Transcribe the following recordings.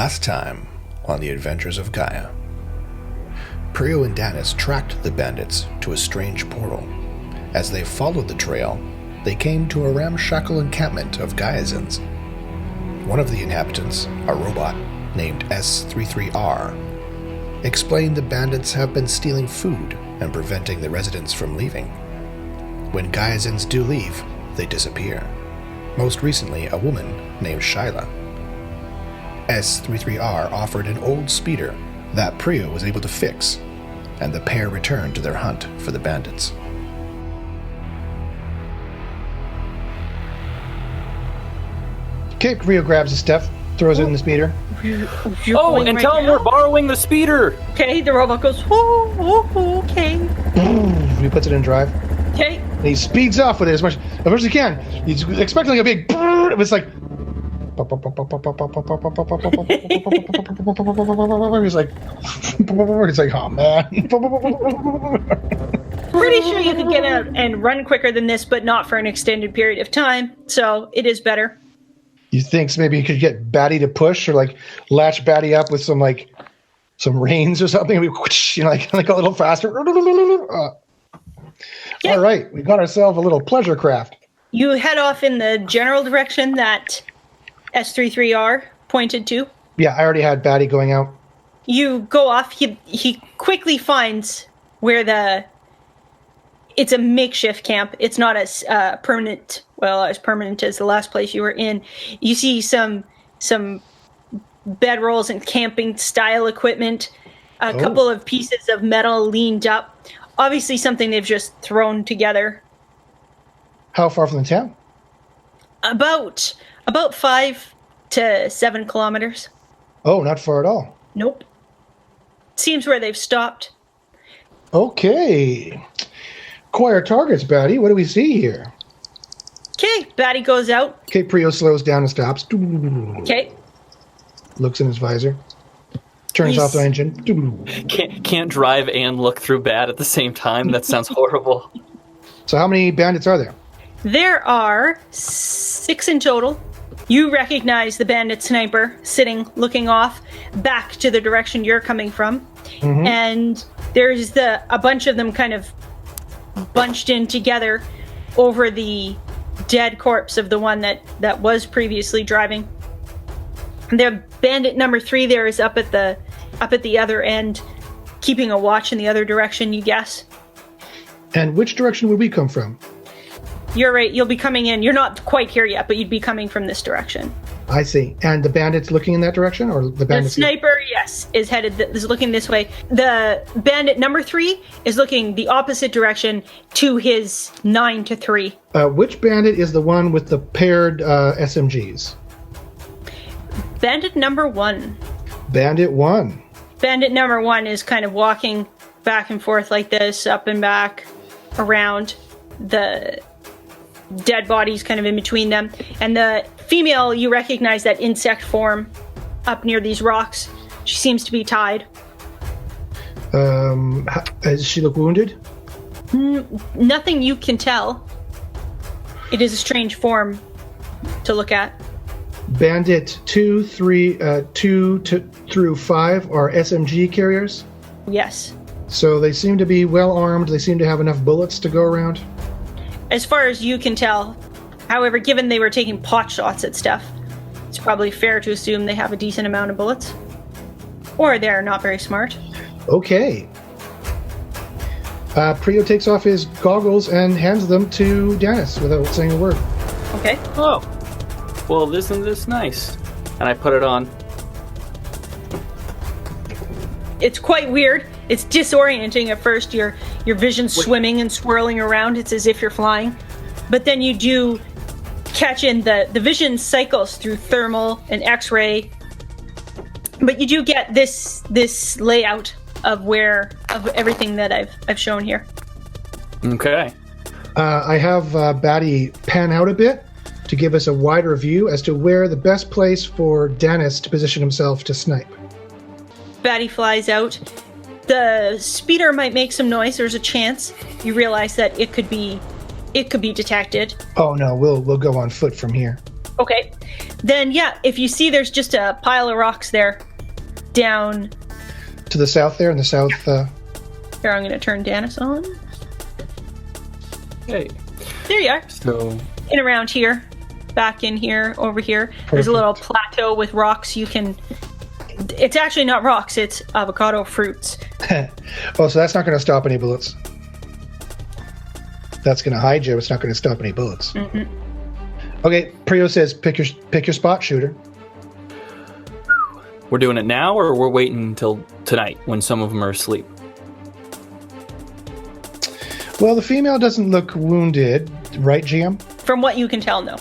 Last time on the Adventures of Gaia, Pryo and Danus tracked the bandits to a strange portal. As they followed the trail, they came to a ramshackle encampment of Gaiazins. One of the inhabitants, a robot named S33R, explained the bandits have been stealing food and preventing the residents from leaving. When Gaiazins do leave, they disappear. Most recently, a woman named Shyla. S33R offered an old speeder that Pryo was able to fix, and the pair returned to their hunt for the bandits. Okay, Pryo grabs the stuff, throws it in the speeder. Oh, and tell him we're borrowing the speeder! Okay, the robot goes, okay. He puts it in drive. Okay. And he speeds off with it as much as he can. He's expecting a big... It was like... He's like, oh man. Pretty sure you could get out and run quicker than this, but not for an extended period of time. So it is better. You think maybe you could get Batty to push, or like latch Batty up with some reins or something? Like a little faster. Yeah. All right, we got ourselves a little pleasure craft. You head off in the general direction that S33R pointed to. Yeah, I already had Batty going out. You go off. He quickly finds where it's a makeshift camp. It's not as permanent as the last place you were in. You see some bedrolls and camping style equipment, a couple of pieces of metal leaned up. Obviously something they've just thrown together. How far from the town? About 5 to 7 kilometers. Oh, not far at all. Nope. Seems where they've stopped. Okay. Acquire targets, Batty. What do we see here? Okay, Batty goes out. Okay, Pryo slows down and stops. Okay. Looks in his visor. Turns off the engine. Can't drive and look through Bat at the same time. That sounds horrible. So how many bandits are there? There are 6 in total. You recognize the bandit sniper sitting, looking off, back to the direction you're coming from. Mm-hmm. And there's a bunch of them kind of bunched in together over the dead corpse of the one that was previously driving. The bandit number 3 there is up at the other end, keeping a watch in the other direction, you guess. And which direction would we come from? You're right, you'll be coming in. You're not quite here yet, but you'd be coming from this direction. I see. And the bandit's looking in that direction, or the bandit? The sniper, yes, is looking this way. The bandit number 3 is looking the opposite direction to his 9 to 3. Which bandit is the one with the paired SMGs? Bandit number 1. Bandit 1. Bandit number 1 is kind of walking back and forth like this, up and back, around the dead bodies kind of in between them. And the female, you recognize that insect form up near these rocks. She seems to be tied. Does she look wounded? Nothing you can tell. It is a strange form to look at. Bandit 2 through 5 are SMG carriers? Yes. So they seem to be well armed. They seem to have enough bullets to go around? As far as you can tell. However, given they were taking pot shots at stuff, it's probably fair to assume they have a decent amount of bullets. Or they're not very smart. Okay. Pryo takes off his goggles and hands them to Danus without saying a word. Okay. Oh. Well, isn't this nice? And I put it on. It's quite weird. It's disorienting at first. Your vision's swimming and swirling around. It's as if you're flying. But then you do catch in the vision cycles through thermal and X-ray. But you do get this layout of everything that I've shown here. Okay. I have Batty pan out a bit to give us a wider view as to where the best place for Danus to position himself to snipe. Batty flies out. The speeder might make some noise. There's a chance. You realize that it could be detected. Oh no, we'll go on foot from here. Okay. then yeah, if you see there's just a pile of rocks there, down. To the south there, in the south. Here, I'm going to turn Danus on. Hey. There you are. So. In around here, back in here, over here. Perfect. There's a little plateau with rocks. You can. It's actually not rocks. It's avocado fruits. Oh, so that's not going to stop any bullets. That's going to hide you. It's not going to stop any bullets. Mm-hmm. Okay, Pryo says, pick your spot, shooter. We're doing it now, or we're waiting until tonight when some of them are asleep? Well, the female doesn't look wounded, right, GM? From what you can tell, no.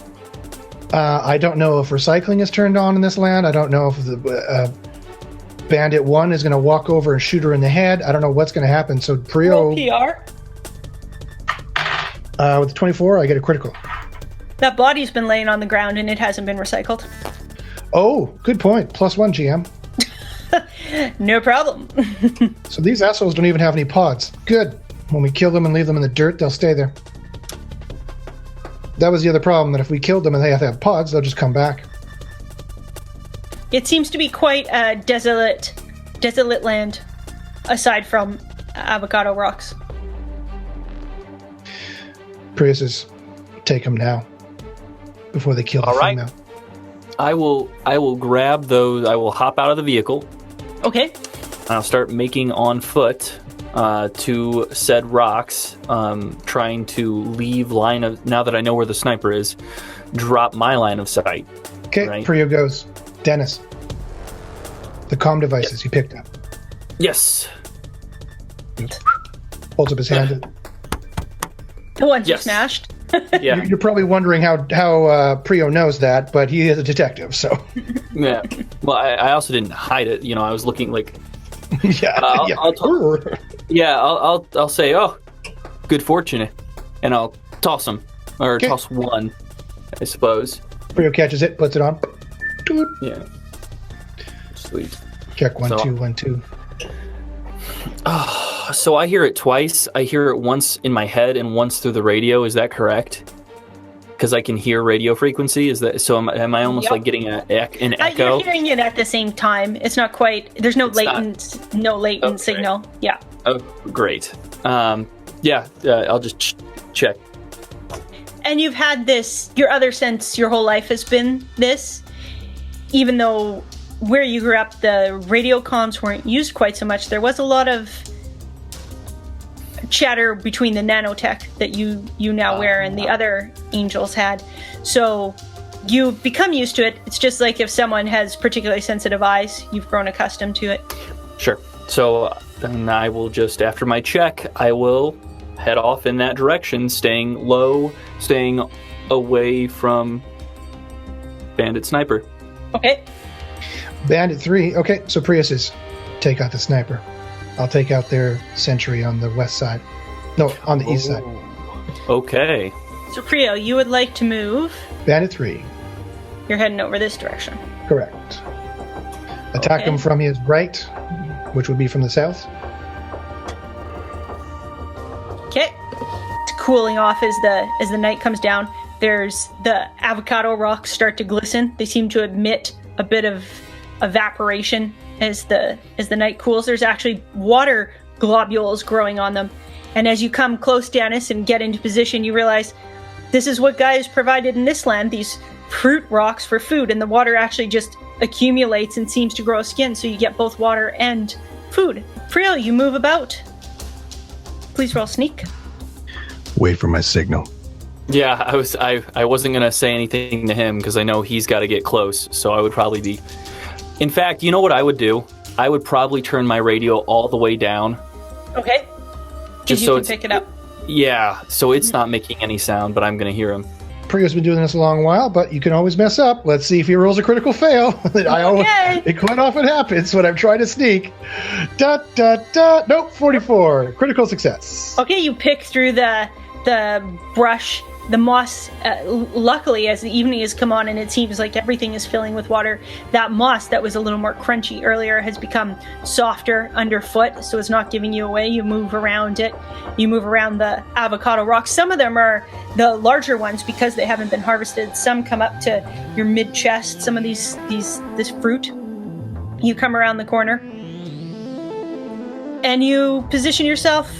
I don't know if recycling is turned on in this land. I don't know if the Bandit 1 is going to walk over and shoot her in the head. I don't know what's going to happen. So Pryo... Roll PR. With the 24, I get a critical. That body's been laying on the ground and it hasn't been recycled. Oh, good point. +1, GM. No problem. So these assholes don't even have any pods. Good. When we kill them and leave them in the dirt, they'll stay there. That was the other problem, that if we killed them and they have to have pods, they'll just come back. It seems to be quite a desolate land, aside from avocado rocks. Pryo says, take them now, before they kill the female. I will grab those. I will hop out of the vehicle. Okay. I'll start making on foot to said rocks, trying to leave line of, now that I know where the sniper is, drop my line of sight. Okay, right? Pryo goes. Danus. The comm devices you picked up. Yes. Holds up his hand. The ones you Yes. smashed. Yeah. You're probably wondering how Pryo knows that, but he is a detective, so. Yeah. Well, I also didn't hide it. You know, I was looking like. Yeah. I'll say, oh, good fortune, and I'll toss them, or Okay. toss one, I suppose. Pryo catches it, puts it on. Doot. Yeah. Sweet. Check 1, So- 2, 1, 2. So I hear it twice. I hear it once in my head and once through the radio. Is that correct? Because I can hear radio frequency. Is that so? Am I almost Yep. like getting an echo? You're hearing it at the same time. It's not quite. There's no It's latent Okay. signal. Yeah. Oh, great. I'll just check. And you've had this. Your other sense your whole life has been this, even though where you grew up, the radio comms weren't used quite so much. There was a lot of chatter between the nanotech that you now wear and the other angels had. So you've become used to it. It's just like if someone has particularly sensitive eyes, you've grown accustomed to it. Sure. So then I will just, after my check, I will head off in that direction, staying low, staying away from Bandit Sniper. Okay. Bandit 3. Okay, so Pryo says, take out the sniper. I'll take out their sentry on the west side. No, on the east side. Okay. So Pryo, you would like to move. Bandit 3. You're heading over this direction. Correct. Attack Okay. him from his right, which would be from the south. Okay. It's cooling off as the night comes down. There's the avocado rocks start to glisten. They seem to emit a bit of evaporation as the night cools. There's actually water globules growing on them. And as you come close, Danus, and get into position, you realize this is what Gaia has provided in this land, these fruit rocks for food, and the water actually just accumulates and seems to grow skin, so you get both water and food. Pryo, you move about. Please roll sneak. Wait for my signal. Yeah, I wasn't gonna say anything to him because I know he's got to get close. So I would probably be. In fact, you know what I would do? I would probably turn my radio all the way down. Okay. Just You so can it's pick it up. Yeah, so it's not making any sound, but I'm gonna hear him. Pryo's been doing this a long while, but you can always mess up. Let's see if he rolls a critical fail. It quite often happens when I'm trying to sneak. Nope, 44. Critical success. Okay, you pick through the brush the moss, luckily, as the evening has come on and it seems like everything is filling with water, that moss that was a little more crunchy earlier has become softer underfoot, so it's not giving you away. You move around it. You move around the avocado rocks. Some of them are the larger ones because they haven't been harvested. Some come up to your mid-chest. Some of this fruit. You come around the corner and you position yourself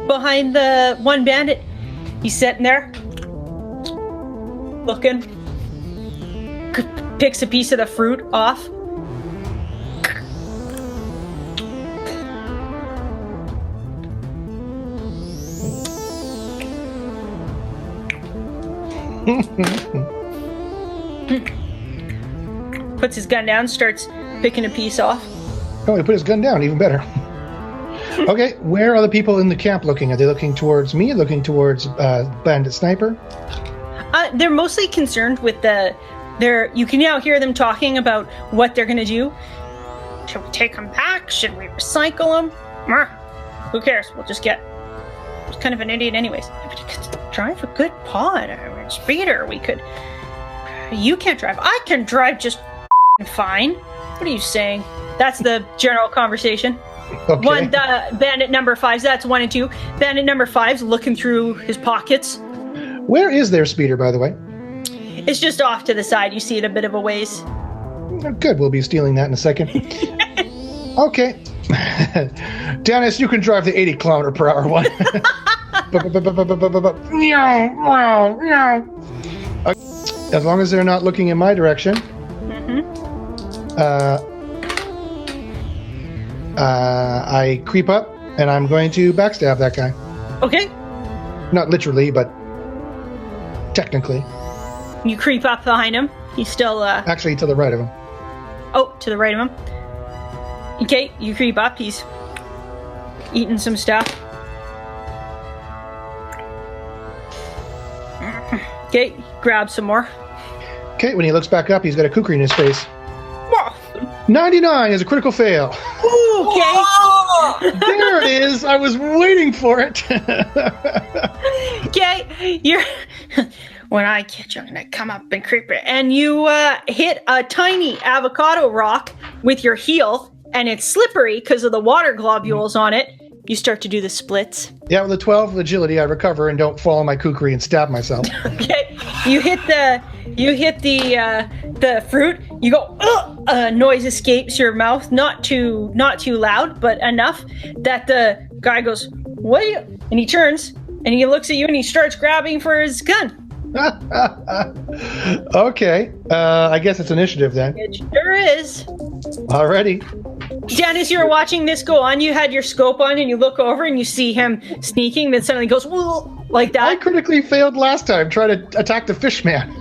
behind the one bandit. He's sitting there, looking, picks a piece of the fruit off. Puts his gun down, starts picking a piece off. Oh, he put his gun down, even better. Okay, where are the people in the camp looking? Are they looking towards me, looking towards Bandit Sniper? They're mostly concerned with you can now hear them talking about what they're going to do. Should we take them back? Should we recycle them? Who cares? We'll just get... It's kind of an idiot anyways. But he could drive a good pod or a speeder. We could... You can't drive. I can drive just fine. What are you saying? That's the general conversation. Okay. Bandit number 5's, that's 1 and 2. Bandit number 5's looking through his pockets. Where is their speeder, by the way? It's just off to the side. You see it a bit of a ways. Good, we'll be stealing that in a second. Okay. Danus, you can drive the 80 kilometer per hour one. As long as they're not looking in my direction. I creep up and I'm going to backstab that guy. Okay. Not literally, but technically. You creep up behind him. He's still... Actually, to the right of him. Oh, to the right of him. Okay, you creep up. He's eating some stuff. Okay, grab some more. Okay, when he looks back up, he's got a kukri in his face. 99 is a critical fail. Ooh, okay. There it is. I was waiting for it. Okay, you're... When I catch you, I'm going to come up and creep it. And you hit a tiny avocado rock with your heel, and it's slippery because of the water globules on it. You start to do the splits. Yeah, with a 12 agility, I recover and don't fall on my kukri and stab myself. Okay, you hit the fruit. You go, noise escapes your mouth, not too loud, but enough that the guy goes, "What?" And he turns and he looks at you and he starts grabbing for his gun. Okay, I guess it's initiative then. It sure is. Alrighty. Danus, you're watching this go on. You had your scope on and you look over and you see him sneaking, then suddenly goes, "Whoa," like that. I critically failed last time trying to attack the fish man.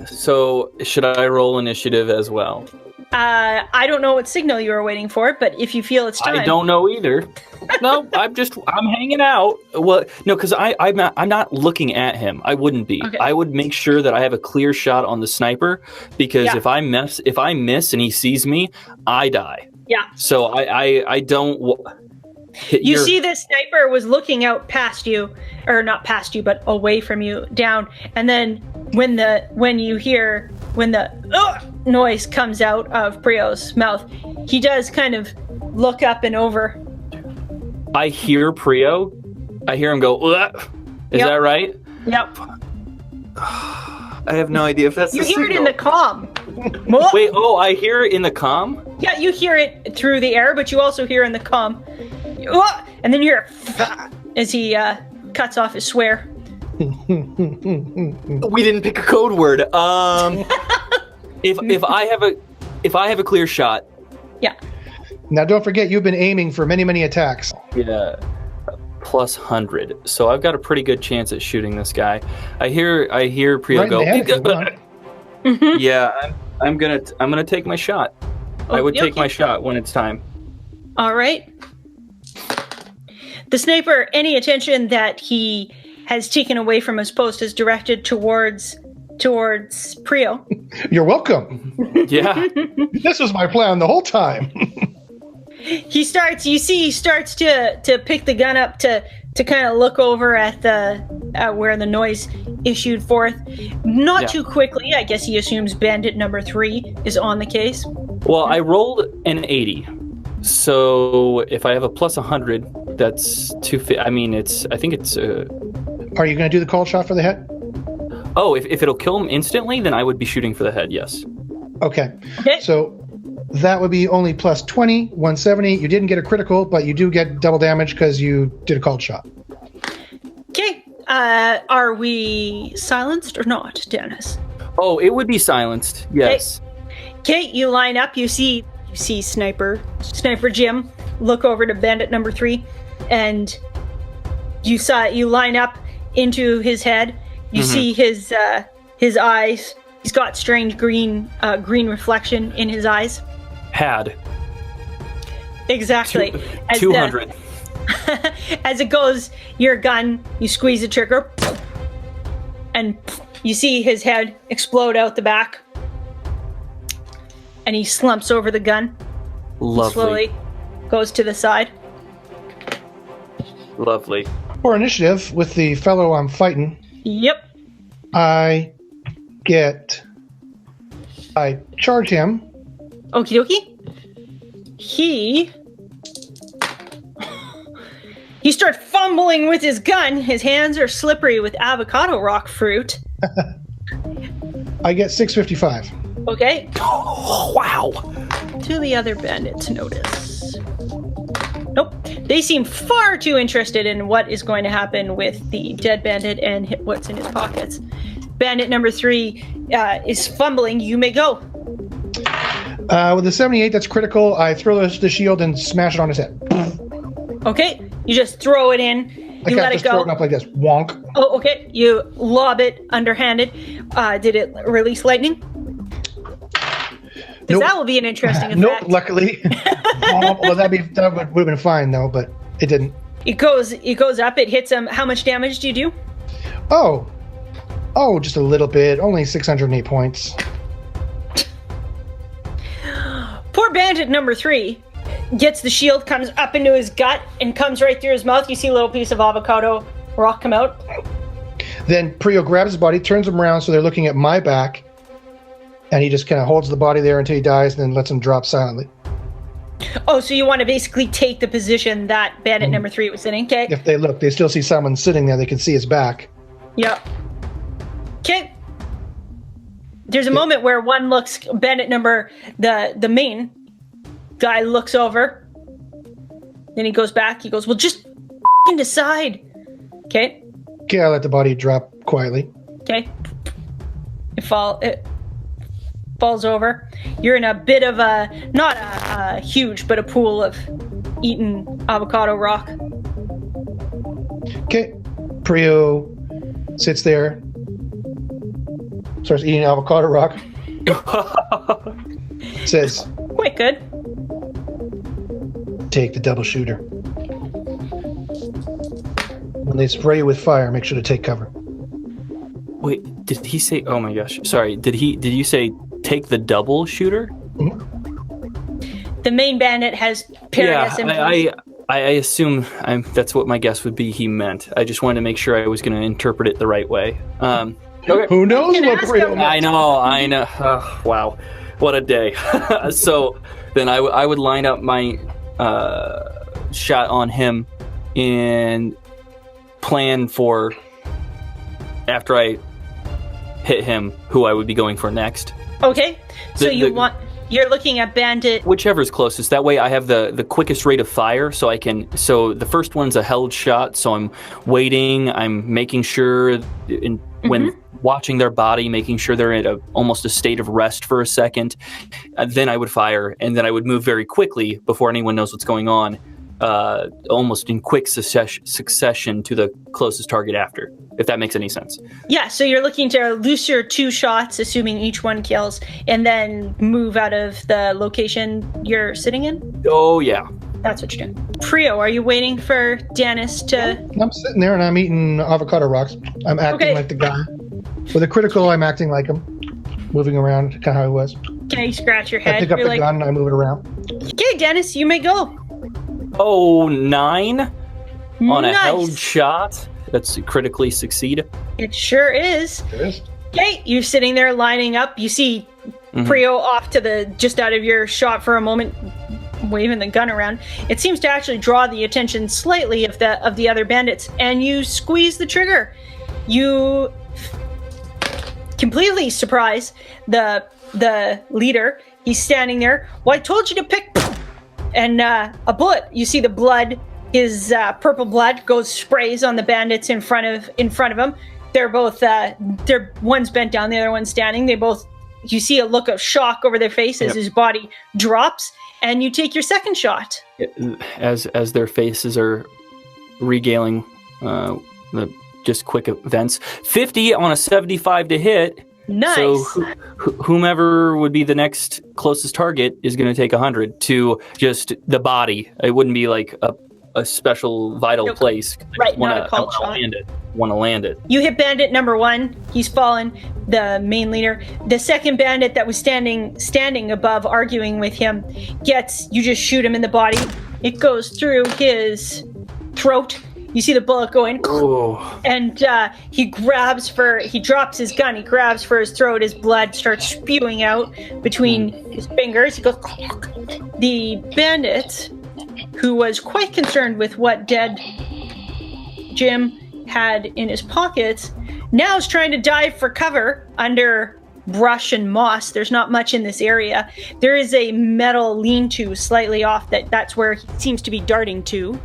So, should I roll initiative as well? I don't know what signal you were waiting for, but if you feel it's time. I don't know either. No, I'm hanging out. Well, no, because I'm not looking at him. I wouldn't be. Okay. I would make sure that I have a clear shot on the sniper, because if I miss and he sees me, I die. Yeah. So I don't. You see the sniper was looking out past you, or not past you, but away from you, down, and then when the noise comes out of Pryo's mouth, he does kind of look up and over. I hear Pryo. I hear him go, "Ugh." Is that right? Yep. I have no idea if that's You the hear signal. it in the comm. Wait, I hear it in the comm? Yeah, you hear it through the air, but you also hear in the comm. And then you hear as he cuts off his swear. We didn't pick a code word. If I have a clear shot. Yeah. Now don't forget, you've been aiming for many, many attacks. Yeah. Plus 100. So I've got a pretty good chance at shooting this guy. I hear Pryo go. Yeah, I'm gonna take my shot. I would take my shot when it's time. All right. The sniper, any attention that he has taken away from his post is directed towards Pryo. You're welcome. Yeah. This was my plan the whole time. He starts to pick the gun up to kind of look over at the where the noise issued forth. Not too quickly. I guess he assumes bandit number 3 is on the case. Well, I rolled an 80. So if I have a plus 100, that's 250. I mean, I think it's... Are you going to do the cold shot for the head? Oh, if it'll kill him instantly, then I would be shooting for the head, yes. Okay. So that would be only plus 20, 170. You didn't get a critical, but you do get double damage because you did a cold shot. Okay. Are we silenced or not, Dennis? Oh, it would be silenced, yes. Okay, you line up. You see Sniper Jim look over to bandit number 3, and you line up into his head. You see his eyes. He's got strange green reflection in his eyes. Had. Exactly. 200. As it goes, your gun, you squeeze the trigger, and you see his head explode out the back. And he slumps over the gun. Lovely. He slowly goes to the side. Lovely. For initiative, with the fellow I'm fighting, Yep. I charge him. Okie dokie. He starts fumbling with his gun. His hands are slippery with avocado rock fruit. I get 655. Okay. Oh, wow. Do the other bandits notice? Nope. They seem far too interested in what is going to happen with the dead bandit and what's in his pockets. Bandit number 3 is fumbling. You may go. With the 78, that's critical. I throw the shield and smash it on his head. Okay. You just throw it in. You let it go. Throw it up like this. Wonk. Oh, okay. You lob it underhanded. Did it release lightning? Because that will be an interesting effect. Nope, luckily. Well, that would have been fine, though, but it didn't. It goes up. It hits him. How much damage do you do? Oh, just a little bit. Only 608 points. Poor bandit number 3 gets the shield, comes up into his gut, and comes right through his mouth. You see a little piece of avocado rock come out. Then Pryo grabs his body, turns him around so they're looking at my back, and he just kind of holds the body there until he dies and then lets him drop silently. Oh, so you want to basically take the position that bandit number 3 was sitting, okay? If they look, they still see someone sitting there. They can see his back. Yep. Okay. There's a moment where one looks, bandit number, the main guy looks over. Then he goes back. He goes, well, just f***ing decide. Okay. Okay, I let the body drop quietly. Okay. It falls over. You're in a bit of not a huge, but a pool of eaten avocado rock. Okay. Pryo sits there, starts eating avocado rock. Says, Quite good. take the double shooter. When they spray you with fire, make sure to take cover. Wait, did he say? Oh my gosh, sorry. Did you say take the double shooter? Mm-hmm. The main bandit has parried Yeah, I assume that's what my guess would be. He meant. I just wanted to make sure I was going to interpret it the right way. Okay. Who knows what Pryo meant? I know. Oh, wow, what a day. So then I would line up my shot on him and plan for after I hit him who I would be going for next. Okay. So you're looking at bandit. Whichever's closest. That way I have the quickest rate of fire, so the first one's a held shot, so I'm waiting, I'm making sure when watching their body, making sure they're in almost a state of rest for a second. Then I would fire, and then I would move very quickly before anyone knows what's going on, almost in quick succession to the closest target after, if that makes any sense. Yeah, so you're looking to loose your 2 shots, assuming each one kills, and then move out of the location you're sitting in? Oh, yeah. That's what you're doing. Pryo, are you waiting for Danus to... I'm sitting there and I'm eating avocado rocks. I'm acting like the guy. With a critical, I'm acting like him. Moving around, kind of how he was. Okay, you scratch your head. I pick up the gun and I move it around. Okay, Danus, you may go. Oh, 9 on a Nice. held shot. That's critically succeed. It sure is. It is. Okay, you're sitting there lining up. You see Pryo off to the just out of your shot for a moment, waving the gun around. It seems to actually draw the attention slightly of the other bandits, and you squeeze the trigger. You completely surprise the leader. He's standing there. Well, I told you to pick. And a bullet. You see the blood. His purple blood sprays on the bandits in front of him. They're both. One's bent down, the other one's standing. You see a look of shock over their face as his body drops, and you take your second shot. As their faces are regaling the just quick events. 50 on a 75 to hit. Nice. So whomever would be the next closest target is going to take 100 to just the body. It wouldn't be like a special vital place. Right, not a called shot. Want to land it. You hit bandit number 1. He's fallen, the main leader. The second bandit that was standing above arguing with him you just shoot him in the body. It goes through his throat. You see the bullet go in, and he drops his gun, he grabs for his throat, his blood starts spewing out between his fingers. He goes, the bandit, who was quite concerned with what dead Jim had in his pockets, now is trying to dive for cover under brush and moss. There's not much in this area. There is a metal lean-to slightly off that's where he seems to be darting to.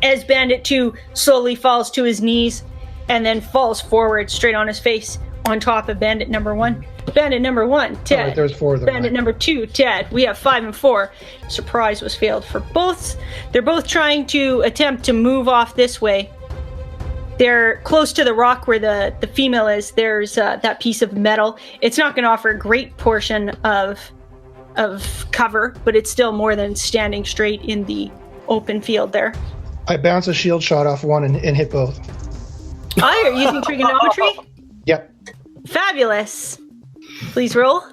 As Bandit 2 slowly falls to his knees and then falls forward straight on his face on top of Bandit number 1. Bandit number 1, Ted. Right, there's 4 of them. Bandit number 2, Ted. We have 5 and 4. Surprise was failed for both. They're both trying to attempt to move off this way. They're close to the rock where the female is. There's that piece of metal. It's not going to offer a great portion of cover, but it's still more than standing straight in the open field there. I bounce a shield shot off one and hit both. Oh, you're using trigonometry? Yep. Fabulous. Please roll.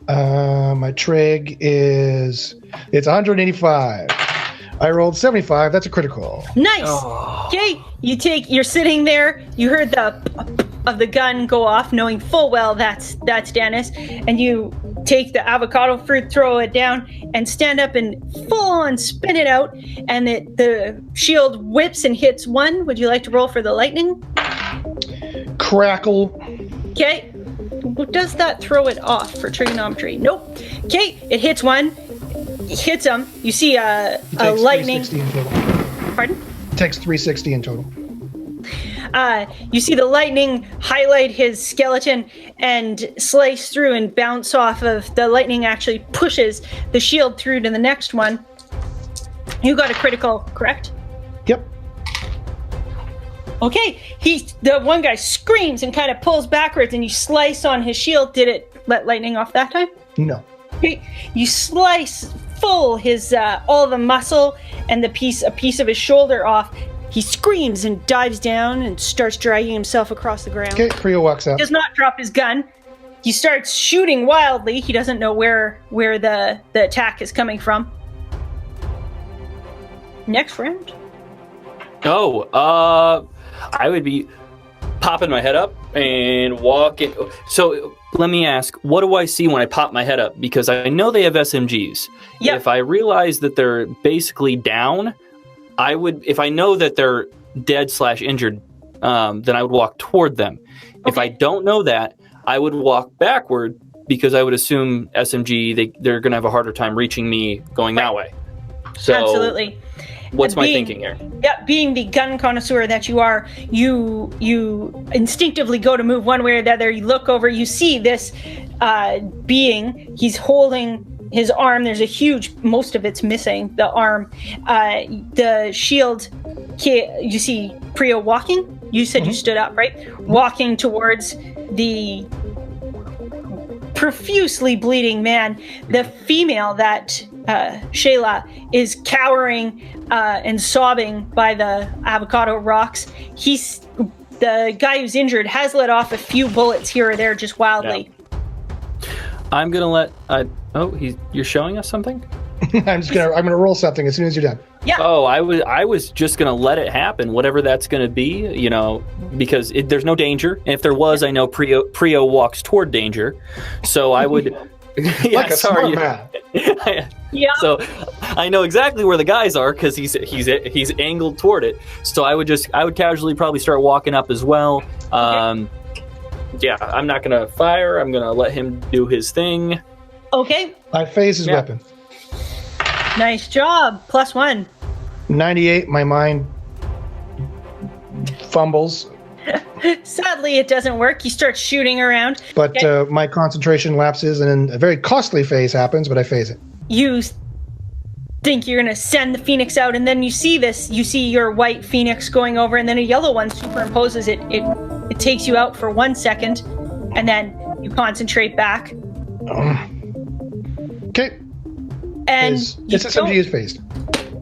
My trig it's 185. I rolled 75. That's a critical. Nice. Okay, you're sitting there. You heard of the gun go off, knowing full well that's Danus, and you take the avocado fruit, throw it down, and stand up and full on spin it out, and the shield whips and hits one. Would you like to roll for the lightning? Crackle. Okay. Does that throw it off for trigonometry? Nope. Okay, it hits one. It hits him. You see a lightning. 360 in total. Pardon? It takes 360 in total. You see the lightning highlight his skeleton and slice through and bounce off of the lightning. Actually pushes the shield through to the next one. You got a critical, correct? Yep. Okay, the one guy screams and kind of pulls backwards, and you slice on his shield. Did it let lightning off that time? No. Okay, you slice full his all the muscle and a piece of his shoulder off. He screams and dives down and starts dragging himself across the ground. Okay, Pryo walks out. He does not drop his gun. He starts shooting wildly. He doesn't know where the attack is coming from. Next round. I would be popping my head up and walking. So let me ask, what do I see when I pop my head up? Because I know they have SMGs. Yep. If I realize that they're basically down, if I know that they're dead/injured, then I would walk toward them. Okay. If I don't know that, I would walk backward because I would assume SMG, they're going to have a harder time reaching me going that way. So absolutely. What's my thinking here? Yeah, being the gun connoisseur that you are, you instinctively go to move one way or the other. You look over, you see this being. He's holding his arm. There's most of it's missing, the arm. The shield, you see Pryo walking. You said you stood up, right? Walking towards the profusely bleeding man. The female that Shayla is cowering and sobbing by the avocado rocks. The guy who's injured has let off a few bullets here or there just wildly. Yeah. I'm gonna let. You're showing us something? I'm gonna roll something as soon as you're done. Yeah. Oh, I was just gonna let it happen, whatever that's gonna be, because there's no danger. And if there was, I know Pryo walks toward danger, so I would. Yeah, Like a smart man. Yeah. So I know exactly where the guys are because he's angled toward it. So I would casually probably start walking up as well. Yeah, I'm not gonna fire. I'm gonna let him do his thing. Okay. I phase his weapon. Nice job. +1. 98. My mind fumbles, Sadly, it doesn't work. You start shooting around. but my concentration lapses, and then a very costly phase happens. But I phase it. You think you're going to send the phoenix out, and then you see your white phoenix going over, and then a yellow one superimposes it. It takes you out for 1 second, and then you concentrate back. Okay. And This SMG is phased.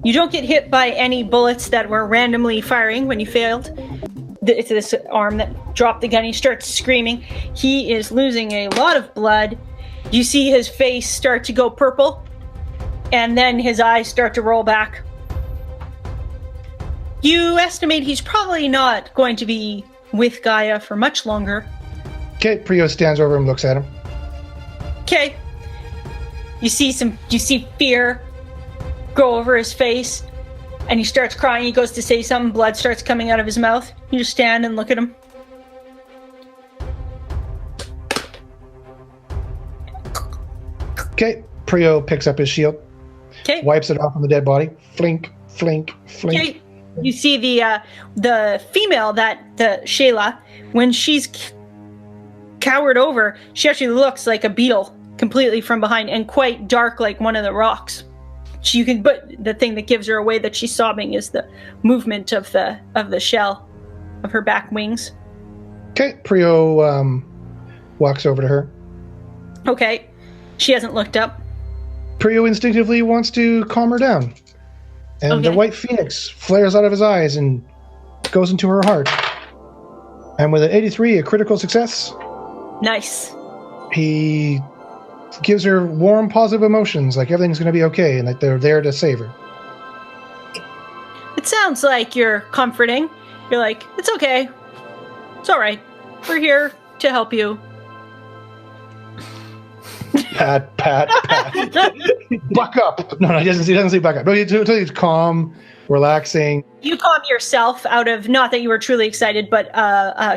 you don't get hit by any bullets that were randomly firing when you failed. It's this arm that dropped the gun. He starts screaming. He is losing a lot of blood. You see his face start to go purple, and then his eyes start to roll back. You estimate he's probably not going to be with Gaia for much longer. Okay. Pryo stands over and looks at him. Okay. You see fear go over his face, and he starts crying. He goes to say something. Blood starts coming out of his mouth. You just stand and look at him. Okay. Pryo picks up his shield, Okay. wipes it off on the dead body. Flink, flink, flink. Okay. You see the female, the Shayla, when she's cowered over, she actually looks like a beetle completely from behind, and quite dark like one of the rocks. But the thing that gives her away that she's sobbing is the movement of the shell of her back wings. Okay. Pryo walks over to her. Okay. She hasn't looked up. Pryo instinctively wants to calm her down. And the Okay. white phoenix flares out of his eyes and goes into her heart. And with an 83, a critical success, Nice. he gives her warm, positive emotions, like everything's going to be okay and that they're there to save her. It sounds like you're comforting. You're like, it's okay. It's all right. We're here to help you. Pat, pat, pat. Buck up. No, he doesn't say buck up. No, he's calm, relaxing. You calm yourself out of, not that you were truly excited, but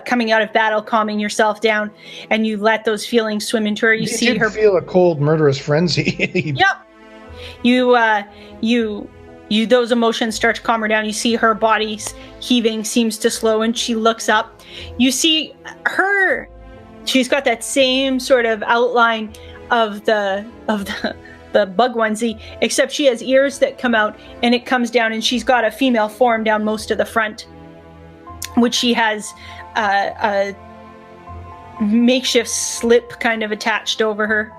coming out of battle, calming yourself down, and you let those feelings swim into her. You see did her feel a cold, murderous frenzy. Yep. You those emotions start to calm her down. You see her body's heaving seems to slow, and she looks up. You see her. She's got that same sort of outline of the bug onesie, except she has ears that come out, and it comes down, and she's got a female form down most of the front, which she has a makeshift slip kind of attached over her,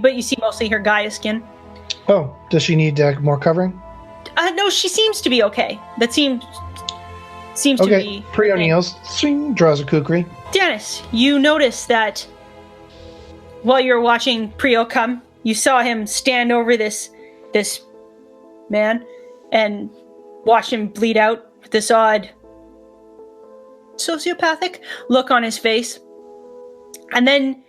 but you see mostly her Gaia skin. Oh, does she need more covering? No, she seems to be okay. That seems to Okay, be Pryo okay. kneels, swing, draws a kukri. Danus, you notice that while you're watching Pryo come, you saw him stand over this man and watch him bleed out with this odd sociopathic look on his face. And then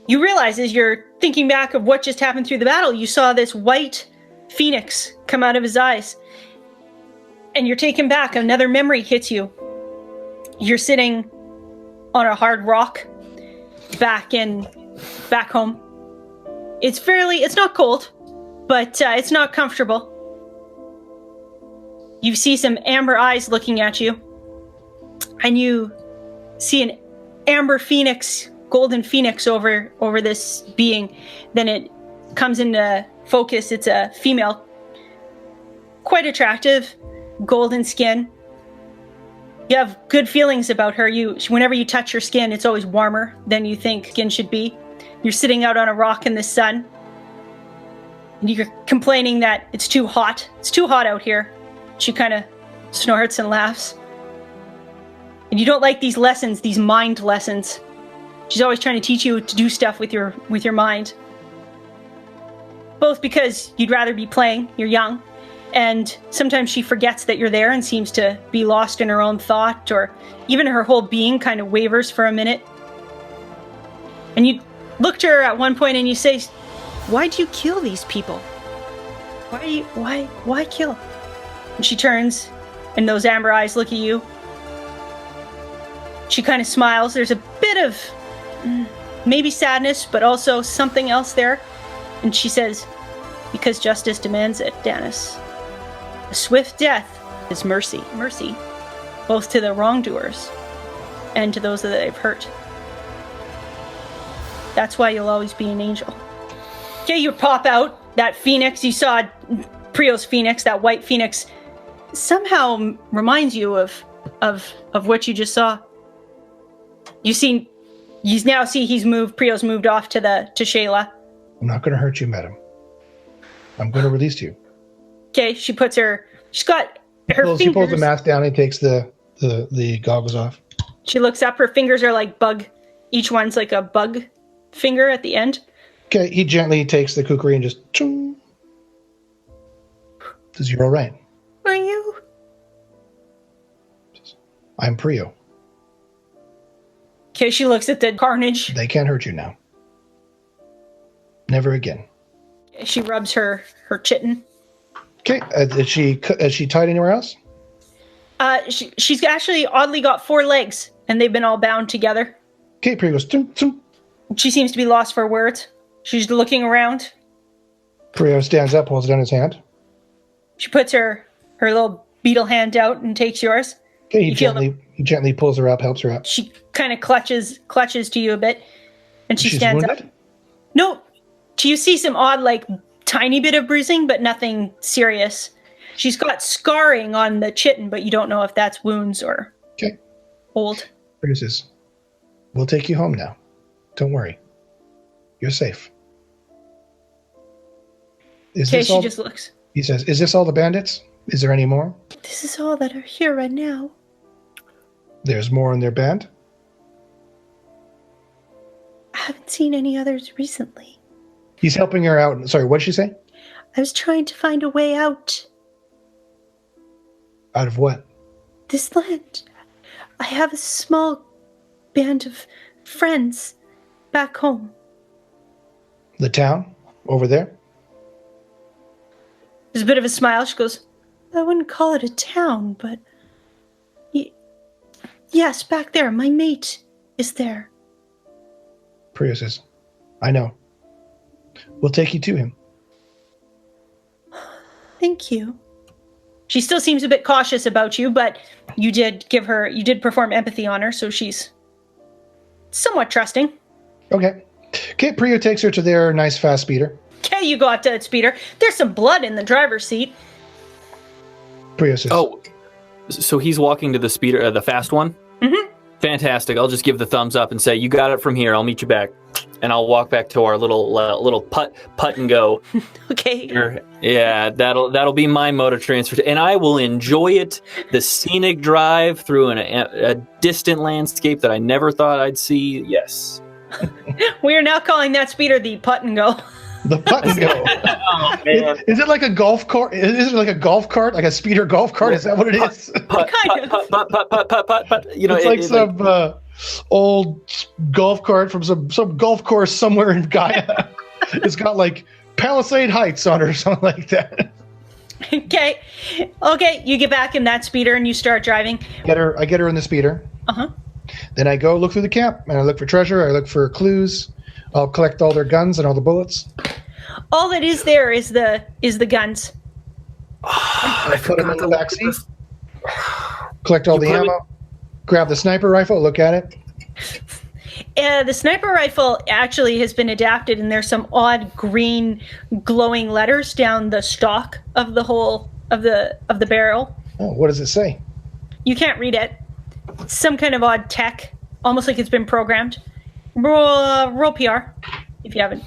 you realize, as you're thinking back of what just happened through the battle, you saw this white phoenix come out of his eyes. And you're taken back. Another memory hits you. You're sitting on a hard rock back home. It's not cold, but it's not comfortable. You see some amber eyes looking at you, and you see an amber phoenix, golden phoenix over this being. Then it comes into focus. It's a female, quite attractive, golden skin. You have good feelings about her. Whenever you touch her skin, it's always warmer than you think skin should be. You're sitting out on a rock in the sun, and you're complaining that it's too hot. It's too hot out here. She kind of snorts and laughs. And you don't like these lessons, these mind lessons. She's always trying to teach you to do stuff with your mind. both because you'd rather be playing, you're young, and sometimes she forgets that you're there and seems to be lost in her own thought, or even her whole being kind of wavers for a minute. And you look to her at one point and you say, "Why'd you kill these people? Why kill?" And she turns and those amber eyes look at you. She kind of smiles. There's a bit of maybe sadness, but also something else there. And she says, "Because justice demands it, Danus. A swift death is mercy. Mercy, both to the wrongdoers and to those that they've hurt. That's why you'll always be an angel." Okay, you pop out. That phoenix, you saw Pryo's phoenix, that white phoenix, somehow reminds you of what you just saw. You now see Pryo's moved off to Shayla. I'm not going to hurt you, madam. I'm going to release you. Okay, she's got her fingers. She pulls the mask down and takes the goggles off. She looks up. Her fingers are like bug. Each one's like a bug finger at the end. Okay, he gently takes the kukri and just chung. Says, "You're all right." Are you? "I'm Pryo. Okay, she looks at the carnage. They can't hurt you now. Never again." She rubs her chitin. Okay, is she tied anywhere else? She's actually oddly got 4 legs, and they've been all bound together. Okay, Pryo goes, "Tum, tum." She seems to be lost for words. She's looking around. Pryo stands up, holds down his hand. She puts her little beetle hand out and takes yours. Okay, he gently pulls her up, helps her up. She kind of clutches to you a bit, and she stands wounded? up. No, you see some odd, like, tiny bit of bruising, but nothing serious. She's got scarring on the chitin, but you don't know if that's wounds or old. Pryo says, "We'll take you home now. Don't worry. You're safe." Okay, she just looks. He says, "Is this all the bandits? Is there any more?" "This is all that are here right now." "There's more in their band?" "I haven't seen any others recently." He's helping her out. Sorry, what'd she say? "I was trying to find a way out." "Out of what?" "This land. I have a small band of friends back home." "The town? Over there?" There's a bit of a smile. She goes, "I wouldn't call it a town, but yes, back there. My mate is there." Pryo says, "I know. We'll take you to him." "Thank you." She still seems a bit cautious about you, but you did perform empathy on her, so she's somewhat trusting. Okay, Pryo takes her to their nice fast speeder. Okay, you got that speeder. There's some blood in the driver's seat. Pryo says, "Oh, so he's walking to the speeder, the fast one?" Mm-hmm. Fantastic. I'll just give the thumbs up and say, "You got it from here. I'll meet you back." And I'll walk back to our little putt and go. Okay. Yeah, that'll be my mode of transport, and I will enjoy it. The scenic drive through a distant landscape that I never thought I'd see. Yes. We are now calling that speeder the putt and go. The putt and go. Oh, man. Is it like a golf cart? Is it like a golf cart, like a speeder golf cart? Is that what it is? Putt. You know, it's like some old golf cart from some golf course somewhere in Gaia. It's got like Palisade Heights on it or something like that. Okay, you get back in that speeder and you start driving. I get her in the speeder. Uh-huh. Then I go look through the camp and I look for treasure. I look for clues. I'll collect all their guns and all the bullets. All that is there is the guns. I put them in the back seat. Collect all the ammo. Grab the sniper rifle. Look at it. The sniper rifle actually has been adapted, and there's some odd green glowing letters down the stock of the whole of the barrel. Oh, what does it say? You can't read it. Some kind of odd tech, almost like it's been programmed. Roll PR, if you haven't.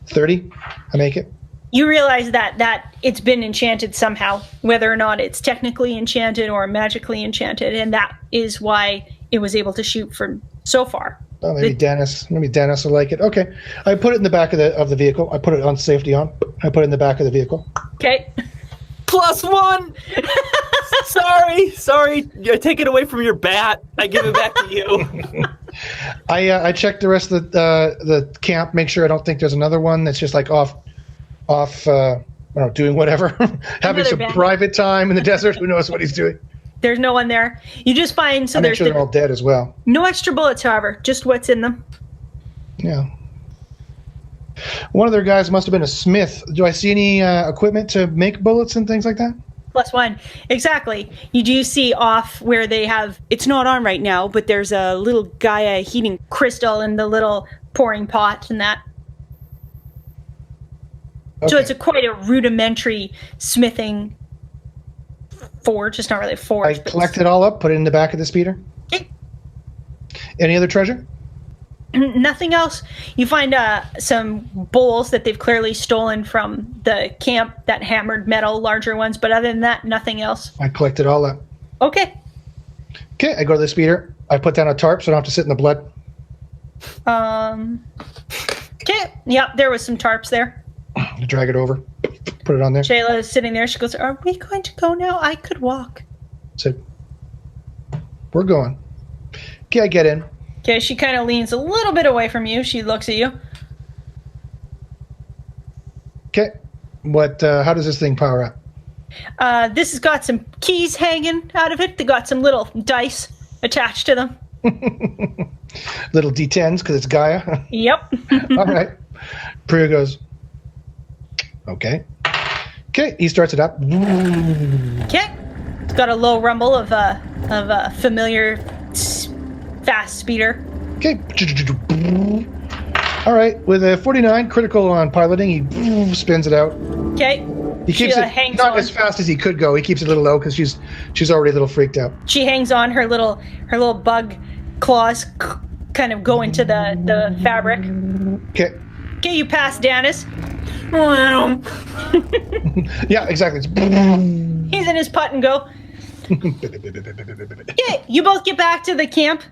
30. I make it. You realize that it's been enchanted somehow, whether or not it's technically enchanted or magically enchanted, and that is why it was able to shoot for so far. Oh, maybe Danus will like it. Okay. I put it in the back of the vehicle. I put it on safety on. I put it in the back of the vehicle. Okay. +1! Sorry. I take it away from your bat. I give it back to you. I checked the rest of the camp, make sure I don't think there's another one that's just like off I don't know, doing whatever. Having some private time in the desert. Who knows what he's doing? There's no one there. You just find I'm sure they're all dead as well. No extra bullets, however, just what's in them. Yeah. One of their guys must have been a smith. Do I see any equipment to make bullets and things like that? +1. Exactly. You do see off where they have, it's not on right now, but there's a little Gaia heating crystal in the little pouring pot and that. Okay. So it's quite a rudimentary smithing forge. It's not really a forge. I collect it all up, put it in the back of the speeder. Okay. Any other treasure? Nothing else. You find some bowls that they've clearly stolen from the camp, that hammered metal, larger ones. But other than that, nothing else. I collect it all up. Okay. Okay, I go to the speeder. I put down a tarp so I don't have to sit in the blood. Okay. Yep, there was some tarps there. I drag it over. Put it on there. Shayla is sitting there. She goes, "Are we going to go now? I could walk." So, we're going. Okay, I get in. Okay, she kind of leans a little bit away from you. She looks at you. Okay. How does this thing power up? This has got some keys hanging out of it. They got some little dice attached to them. Little D10s because it's Gaia. Yep. All right. Pryo goes, okay. Okay, he starts it up. Okay. It's got a low rumble of a familiar fast speeder. Okay. All right. With a 49 critical on piloting, he spins it out. Okay. He keeps it not as fast as he could go. He keeps it a little low because she's already a little freaked out. She hangs on. Her little bug claws kind of go into the fabric. Okay. Okay, you pass Danus. Yeah, exactly. He's in his putt and go. Okay, you both get back to the camp.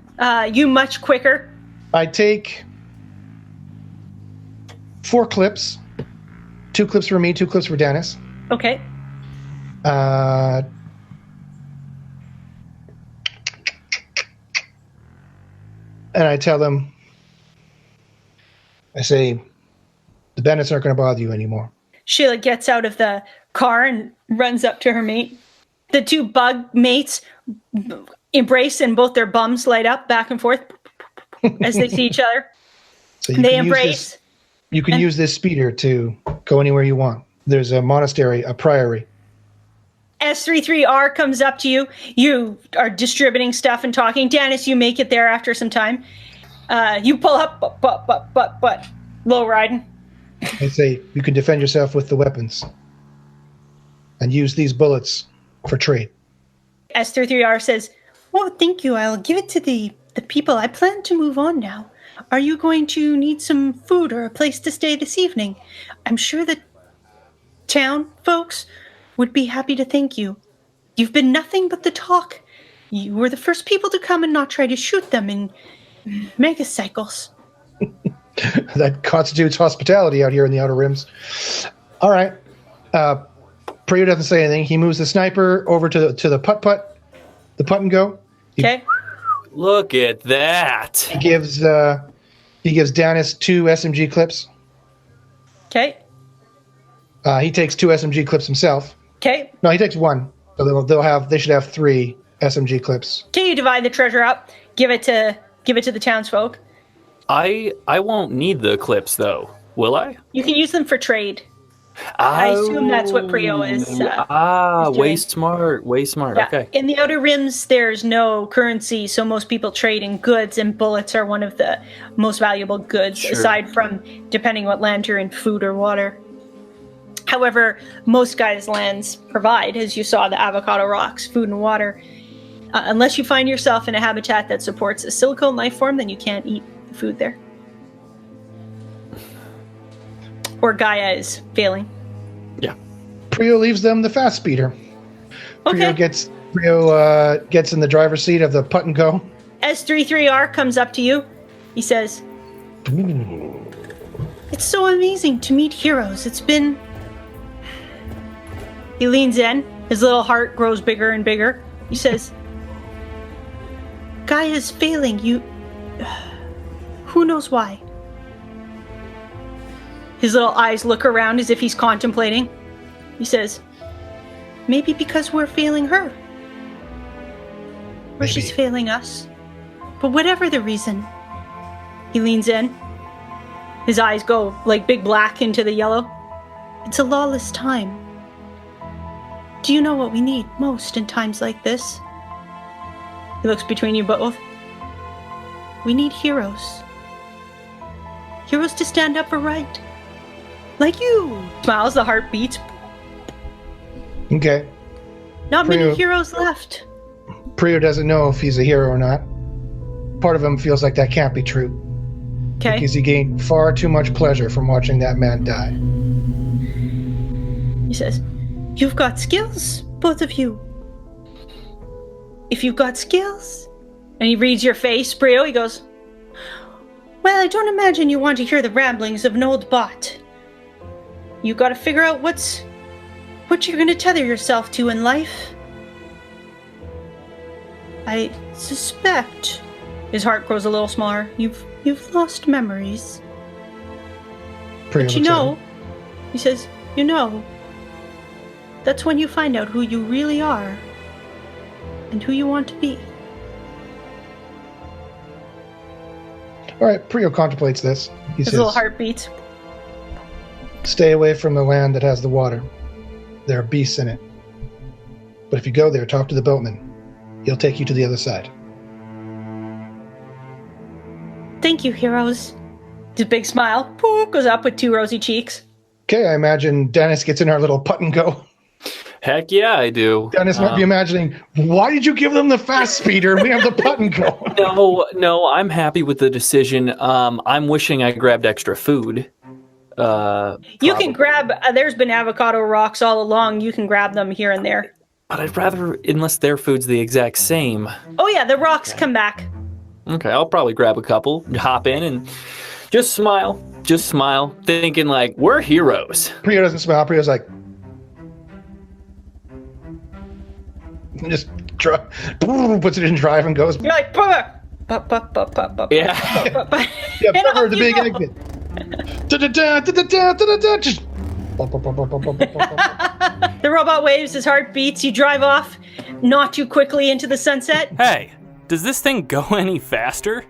You much quicker. I take 4 clips. 2 clips for me, 2 clips for Danus. Okay. And I tell them, I say, the bandits aren't going to bother you anymore. Sheila gets out of the car and runs up to her mate. The 2 bug mates embrace and both their bums light up back and forth as they see each other. So they embrace. You can use this speeder to go anywhere you want. There's a monastery, a priory. S33R comes up to you. You are distributing stuff and talking. Danus, you make it there after some time. You pull up, but low riding. I say, you can defend yourself with the weapons. And use these bullets for trade. S33R says, "Oh, thank you. I'll give it to the people. I plan to move on now. Are you going to need some food or a place to stay this evening? I'm sure the town folks would be happy to thank you. You've been nothing but the talk. You were the first people to come and not try to shoot them in megacycles." That constitutes hospitality out here in the Outer Rims. All right. Pryo doesn't say anything. He moves the sniper over to the putt, the putt and go. Okay. Look at that. He gives Danus 2 SMG clips. Okay. He takes 2 SMG clips himself. Okay. No, he takes 1. So they should have 3 SMG clips. Can you divide the treasure up? Give it to the townsfolk. I won't need the clips though, will I? You can use them for trade. I assume that's what Pryo is. Way smart. Yeah. Okay. In the Outer Rims, there's no currency, so most people trade in goods, and bullets are one of the most valuable goods, aside from, depending what land you're in, food or water. However, most guys' lands provide, as you saw, the avocado rocks, food and water. Unless you find yourself in a habitat that supports a silicone life form, then you can't eat the food there. Or Gaia is failing. Yeah. Pryo leaves them the fast speeder. Okay. Pryo gets in the driver's seat of the putt and go. S33R comes up to you. He says, "It's so amazing to meet heroes. It's been..." He leans in. His little heart grows bigger and bigger. He says, "Gaia's failing. Who knows why?" His little eyes look around as if he's contemplating. He says, "Maybe because we're failing her. Or she's failing us. But whatever the reason." He leans in. His eyes go like big black into the yellow. "It's a lawless time. Do you know what we need most in times like this?" He looks between you both. "We need heroes. Heroes to stand up for right. Like you." Smiles, the heart beats. Okay. "Not many heroes left." Pryo doesn't know if he's a hero or not. Part of him feels like that can't be true. Okay. Because he gained far too much pleasure from watching that man die. He says, "You've got skills, both of you. If you've got skills..." And he reads your face, Pryo. He goes, "Well, I don't imagine you want to hear the ramblings of an old bot. You gotta figure out what you're gonna tether yourself to in life. I suspect..." His heart grows a little smaller. You've lost memories. But you know," he says, "you know, that's when you find out who you really are and who you want to be." All right, Pryo contemplates this. He His says, little heart beats. "Stay away from the land that has the water. There are beasts in it. But if you go there, talk to the boatman. He'll take you to the other side." "Thank you, heroes." His big smile goes up with two rosy cheeks. Okay, I imagine Danus gets in our little putt and go. Heck yeah, I do. Danus might be imagining, why did you give them the fast speeder and we have the putt and go? No, I'm happy with the decision. I'm wishing I grabbed extra food. You can grab, there's been avocado rocks all along. You can grab them here and there. But I'd rather, unless their food's the exact same. Oh yeah, the rocks come back. Okay, I'll probably grab a couple, hop in, and just smile, thinking like, we're heroes. Pryo doesn't smile. Pryo's like, just puts it in drive and goes. You're like, Yeah. Yeah, cover the big exit. The robot waves, his heart beats, you drive off, not too quickly into the sunset. Hey, does this thing go any faster?